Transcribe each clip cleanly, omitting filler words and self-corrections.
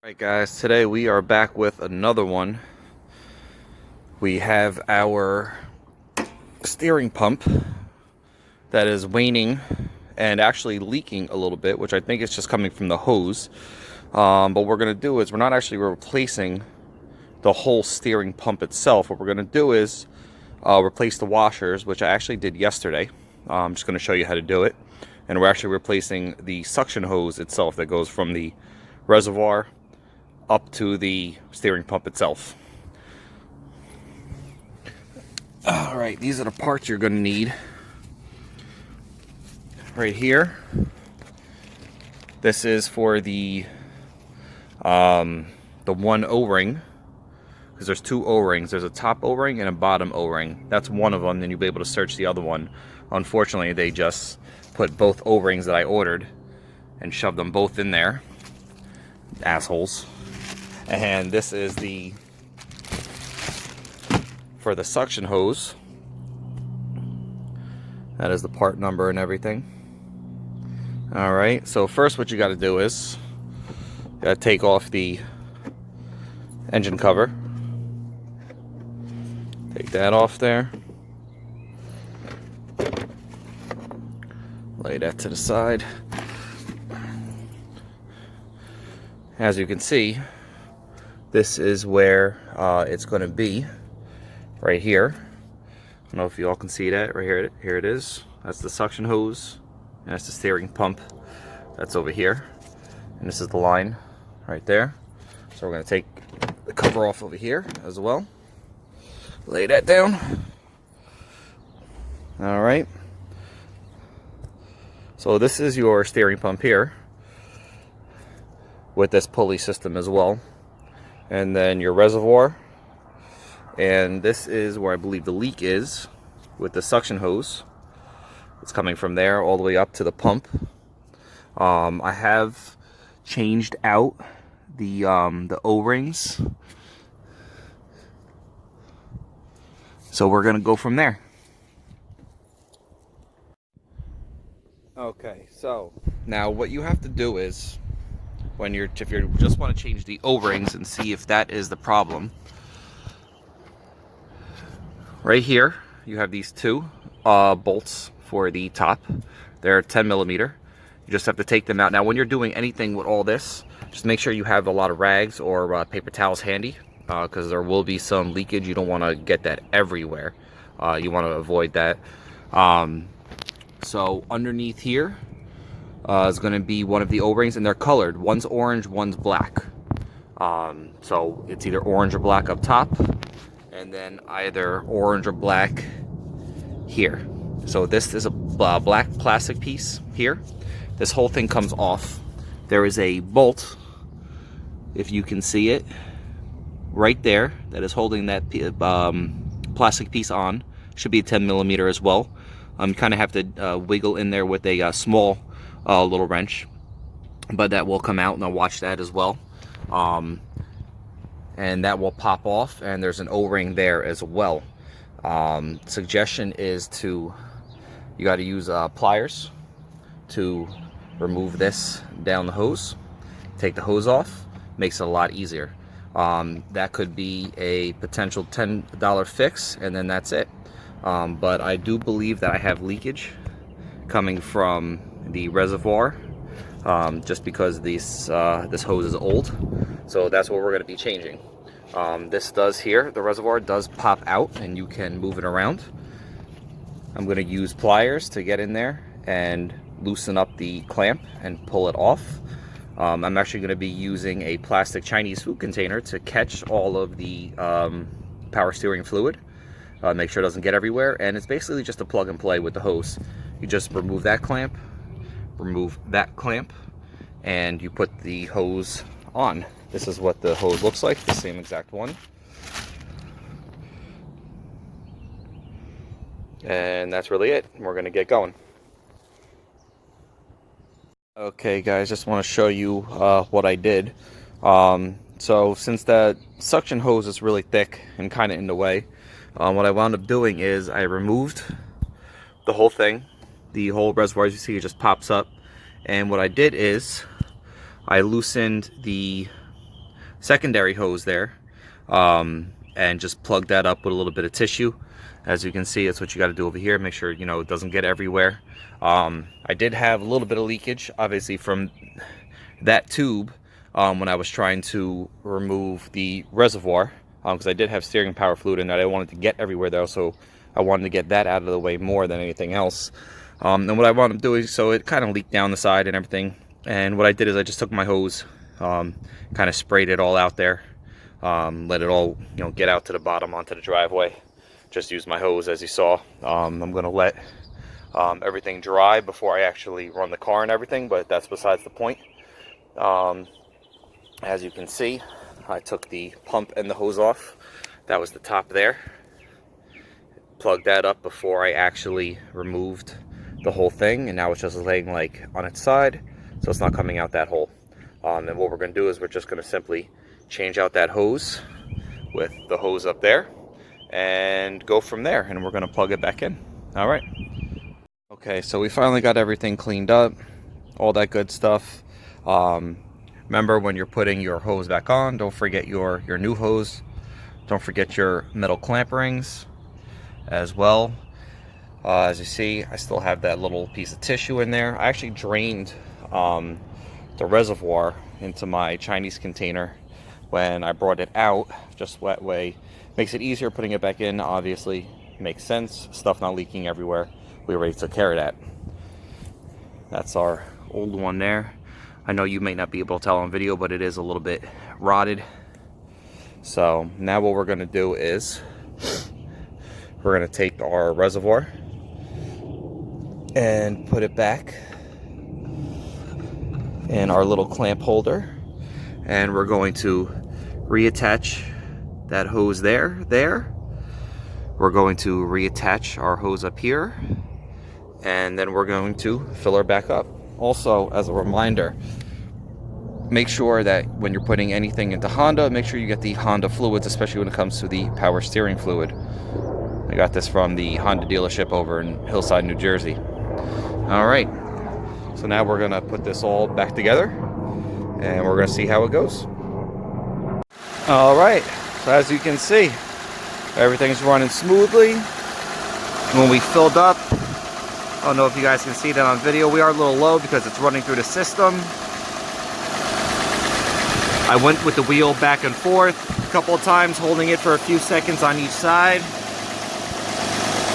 Alright guys, today we are back with another one. We have our steering pump that is waning and actually leaking a little bit, which I think is just coming from the hose. But what we're going to do is we're not actually replacing the whole steering pump itself. What we're going to do is replace the washers, which I actually did yesterday. I'm just going to show you how to do it. And we're actually replacing the suction hose itself that goes from the reservoir up to the steering pump itself. Alright, these are the parts you're going to need. Right here, this is for the one O-ring, because there's two O-rings. There's a top O-ring and a bottom O-ring. That's one of them, then you'll be able to search the other one. Unfortunately, they just put both O-rings that I ordered and shoved them both in there. Assholes. And this is for the suction hose. That is the part number and everything. Alright, so first what you got to do is you got to take off the engine cover. Take that off there. Lay that to the side. As you can see, this is where it's going to be, right here. I don't know if you all can see that. Right here, here it is. That's the suction hose, and that's the steering pump. That's over here, and this is the line right there. So we're going to take the cover off over here as well. Lay that down. All right. So this is your steering pump here, with this pulley system as well. And then your reservoir. And this is where I believe the leak is, with the suction hose. It's coming from there all the way up to the pump. I have changed out the O-rings. So we're going to go from there. Okay, so now what you have to do is, if you just want to change the O-rings and see if that is the problem, right here you have these two bolts for the top. They're 10 millimeter. You just have to take them out. Now when you're doing anything with all this, just make sure you have a lot of rags or paper towels handy, because there will be some leakage. You don't want to get that everywhere. You want to avoid that. So underneath here is going to be one of the O-rings, and they're colored. One's orange, one's black. So it's either orange or black up top, and then either orange or black here. So this is a black plastic piece here. This whole thing comes off. There is a bolt, if you can see it, right there, that is holding that plastic piece on. Should be a 10 millimeter as well. You kind of have to wiggle in there with a small little wrench, but that will come out, and I'll watch that as well. And that will pop off, and there's an O-ring there as well. Suggestion is you got to use pliers to remove this down the hose. Take the hose off, makes it a lot easier. That could be a potential $10 fix, and then that's it. But I do believe that I have leakage coming from the reservoir, just because this hose is old. So that's what we're going to be changing. This does here, the reservoir does pop out, and you can move it around. I'm going to use pliers to get in there and loosen up the clamp and pull it off. I'm actually going to be using a plastic Chinese food container to catch all of the power steering fluid. Make sure it doesn't get everywhere, and it's basically just a plug and play with the hose. You just remove that clamp, and you put the hose on. This is what the hose looks like, the same exact one. And that's really it. We're going to get going. Okay guys, just want to show you what I did. So since that suction hose is really thick and kind of in the way, what I wound up doing is I removed the whole thing. The whole reservoir, as you see, it just pops up. And what I did is I loosened the secondary hose there, and just plug that up with a little bit of tissue. As you can see, that's what you got to do over here. Make sure, you know, it doesn't get everywhere. I did have a little bit of leakage, obviously, from that tube when I was trying to remove the reservoir, because I did have steering power fluid in that. I wanted to get everywhere though, so I wanted to get that out of the way more than anything else. And what I wound up doing, so it kind of leaked down the side and everything, and what I did is I just took my hose, kind of sprayed it all out there, let it all, you know, get out to the bottom onto the driveway. Just use my hose, as you saw. I'm gonna let everything dry before I actually run the car and everything, but that's besides the point. As you can see, I took the pump and the hose off. That was the top there. Plugged that up before I actually removed the whole thing, and now it's just laying like on its side, so it's not coming out that hole. And what we're gonna do is we're just gonna simply change out that hose with the hose up there and go from there, and we're gonna plug it back in. All right. Okay, so we finally got everything cleaned up, all that good stuff. Remember, when you're putting your hose back on, don't forget your new hose. Don't forget your metal clamp rings as well. As you see, I still have that little piece of tissue in there. I actually drained the reservoir into my Chinese container when I brought it out, just that way. Makes it easier putting it back in, obviously. Makes sense. Stuff not leaking everywhere. We already took care of that. That's our old one there. I know you may not be able to tell on video, but it is a little bit rotted. So now what we're going to do is we're going to take our reservoir and put it back in our little clamp holder, and we're going to reattach that hose there. We're going to reattach our hose up here, and then we're going to fill her back up. Also, as a reminder, make sure that when you're putting anything into Honda, make sure you get the Honda fluids, especially when it comes to the power steering fluid. I got this from the Honda dealership over in Hillside, New Jersey. All right, so now we're gonna put this all back together, and we're gonna see how it goes. All right, so as you can see, everything's running smoothly. When we filled up, I don't know if you guys can see that on video, we are a little low because it's running through the system. I went with the wheel back and forth a couple of times, holding it for a few seconds on each side.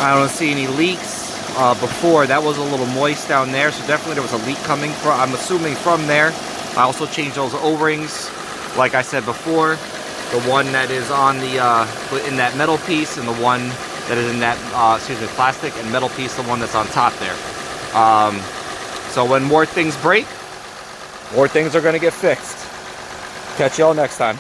I don't see any leaks. Before, that was a little moist down there, so definitely there was a leak coming from, I'm assuming, from there. I also changed those O-rings, like I said before. The one that is on the in that metal piece, and the one that is in that plastic and metal piece, the one that's on top there. So when more things break, more things are going to get fixed. Catch y'all next time.